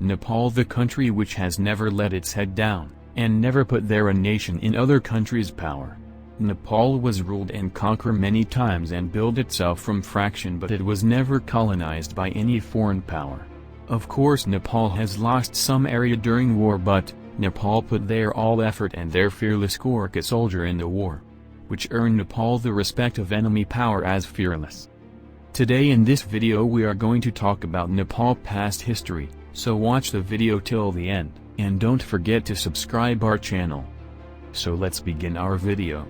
Nepal, the country which has never let its head down, and never put there a nation in other countries' power. Nepal was ruled and conquered many times and built itself from fraction, but it was never colonized by any foreign power. Of course Nepal has lost some area during war, but Nepal put their all effort and their fearless Gurkha soldier in the war, which earned Nepal the respect of enemy power as fearless. Today in this video we are going to talk about Nepal past history, so watch the video till the end, and don't forget to subscribe our channel. So let's begin our video.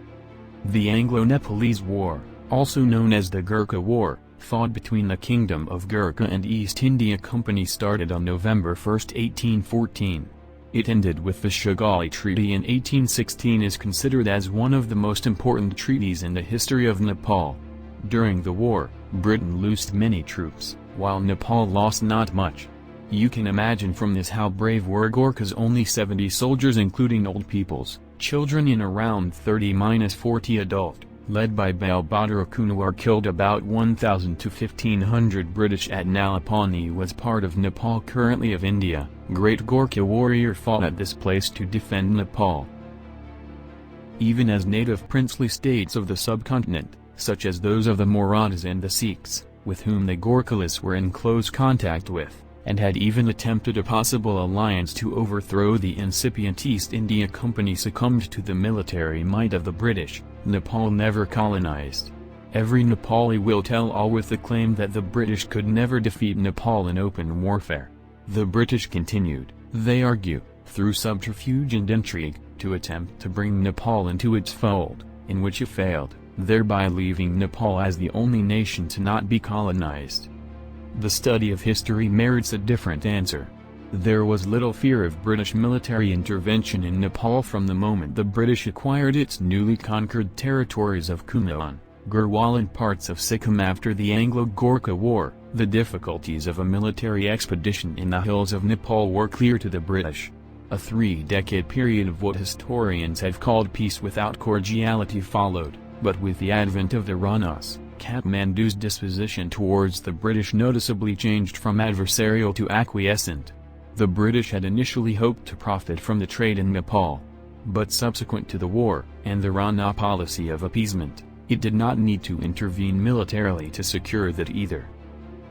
The Anglo Nepalese War, also known as the Gurkha War, fought between the Kingdom of Gurkha and East India Company, started on November 1, 1814. It ended with the Shigali Treaty in 1816, is considered as one of the most important treaties in the history of Nepal. During the war, Britain lost many troops, while Nepal lost not much. You can imagine from this how brave were Gurkhas. Only 70 soldiers including old peoples, children and around 30-40 adult, led by Bal Bahadur Kunwar, killed about 1,000 to 1,500 British at Nalapani, was part of Nepal, currently of India. Great Gurkha warrior fought at this place to defend Nepal. Even as native princely states of the subcontinent, such as those of the Marathas and the Sikhs, with whom the Gurkhalists were in close contact with, and had even attempted a possible alliance to overthrow the incipient East India Company, succumbed to the military might of the British. Nepal never colonized. Every Nepali will tell all with the claim that the British could never defeat Nepal in open warfare. The British continued, they argue, through subterfuge and intrigue, to attempt to bring Nepal into its fold, in which it failed, thereby leaving Nepal as the only nation to not be colonized. The study of history merits a different answer. There was little fear of British military intervention in Nepal from the moment the British acquired its newly conquered territories of Kumaon, Garhwal and parts of Sikkim after the Anglo-Gurkha War. The difficulties of a military expedition in the hills of Nepal were clear to the British. A 3-decade period of what historians have called peace without cordiality followed, but with the advent of the Ranas, Kathmandu's disposition towards the British noticeably changed from adversarial to acquiescent. The British had initially hoped to profit from the trade in Nepal. But subsequent to the war, and the Rana policy of appeasement, it did not need to intervene militarily to secure that either.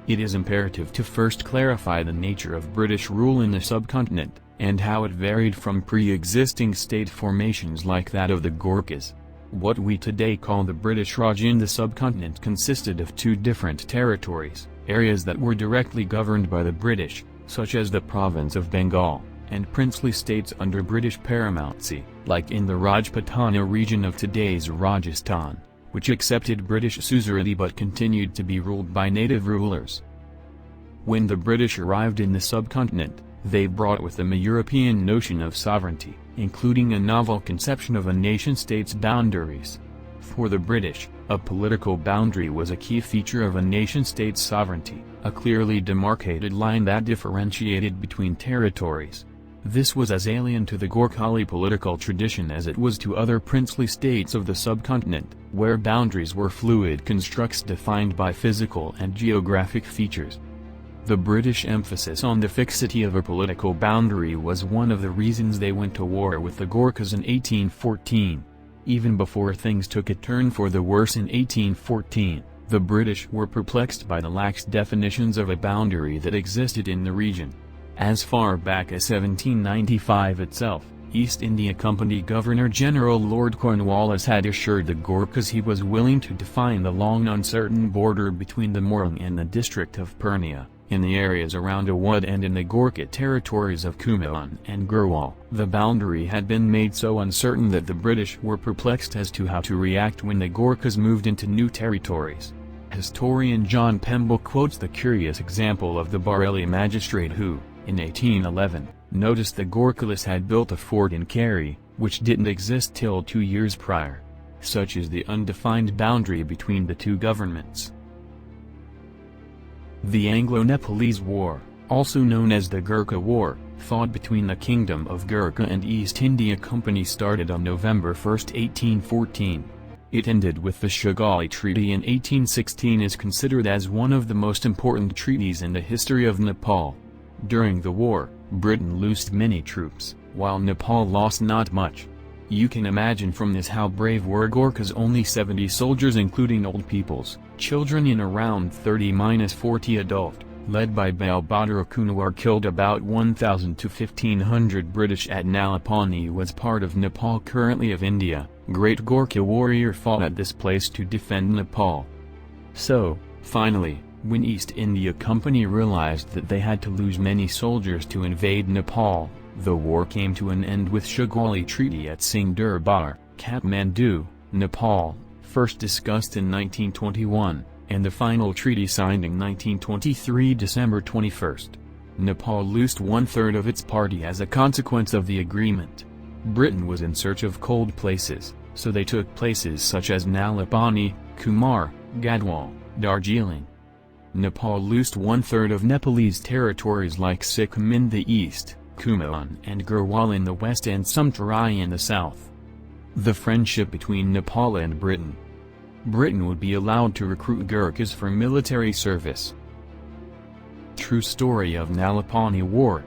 It is imperative to first clarify the nature of British rule in the subcontinent, and how it varied from pre-existing state formations like that of the Gurkhas. What we today call the British Raj in the subcontinent consisted of 2 different territories, areas that were directly governed by the British, such as the province of Bengal, and princely states under British paramountcy, like in the Rajputana region of today's Rajasthan, which accepted British suzerainty but continued to be ruled by native rulers. When the British arrived in the subcontinent, they brought with them a European notion of sovereignty, including a novel conception of a nation-state's boundaries. For the British, a political boundary was a key feature of a nation-state's sovereignty, a clearly demarcated line that differentiated between territories. This was as alien to the Gurkhali political tradition as it was to other princely states of the subcontinent, where boundaries were fluid constructs defined by physical and geographic features. The British emphasis on the fixity of a political boundary was one of the reasons they went to war with the Gurkhas in 1814. Even before things took a turn for the worse in 1814, the British were perplexed by the lax definitions of a boundary that existed in the region. As far back as 1795 itself, East India Company Governor-General Lord Cornwallis had assured the Gurkhas he was willing to define the long uncertain border between the Morang and the district of Purnia, in the areas around Awadh and in the Gurkha territories of Kumaon and Garhwal. The boundary had been made so uncertain that the British were perplexed as to how to react when the Gurkhas moved into new territories. Historian John Pemble quotes the curious example of the Bareilly magistrate who, in 1811, noticed the Gurkhalists had built a fort in Kerry, which didn't exist till 2 years prior. Such is the undefined boundary between the 2 governments. The Anglo Nepalese War, also known as the Gurkha War, fought between the Kingdom of Gurkha and East India Company, started on November 1, 1814. It ended with the Shigali Treaty in 1816, is considered as one of the most important treaties in the history of Nepal. During the war, Britain lost many troops, while Nepal lost not much. You can imagine from this how brave were Gurkhas. Only 70 soldiers including old peoples, children in around 30-40 adult, led by Bal Bahadur Kunwar killed about 1,000 to 1,500 British at Nalapani was part of Nepal currently of India. Great Gurkha warrior fought at this place to defend Nepal. So, finally, when East India Company realized that they had to lose many soldiers to invade Nepal, the war came to an end with Shugwali Treaty at Singh Durbar, Kathmandu, Nepal, first discussed in 1921, and the final treaty signed in 1923 December 21. Nepal lost one-third of its party as a consequence of the agreement. Britain was in search of cold places, so they took places such as Nalapani, Kumar, Gadwal, Darjeeling. Nepal lost one-third of Nepalese territories like Sikkim in the east, Kumaon and Garhwal in the west and some Terai in the south. The friendship between Nepal and Britain. Britain would be allowed to recruit Gurkhas for military service. True story of Nalapani War.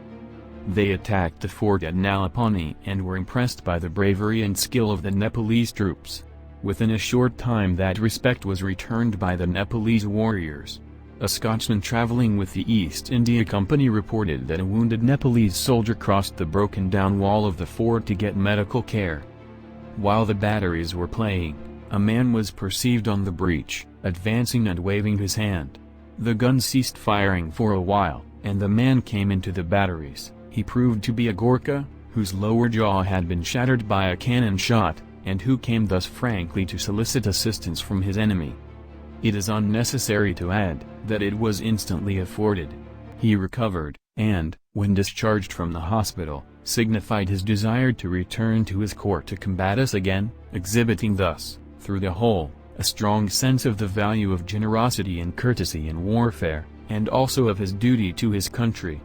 They attacked the fort at Nalapani and were impressed by the bravery and skill of the Nepalese troops. Within a short time that respect was returned by the Nepalese warriors. A Scotsman traveling with the East India Company reported that a wounded Nepalese soldier crossed the broken-down wall of the fort to get medical care. While the batteries were playing, a man was perceived on the breach, advancing and waving his hand. The gun ceased firing for a while, and the man came into the batteries. He proved to be a Gurkha, whose lower jaw had been shattered by a cannon shot, and who came thus frankly to solicit assistance from his enemy. It is unnecessary to add, that it was instantly afforded. He recovered, and, when discharged from the hospital, signified his desire to return to his court to combat us again, exhibiting thus, through the whole, a strong sense of the value of generosity and courtesy in warfare, and also of his duty to his country.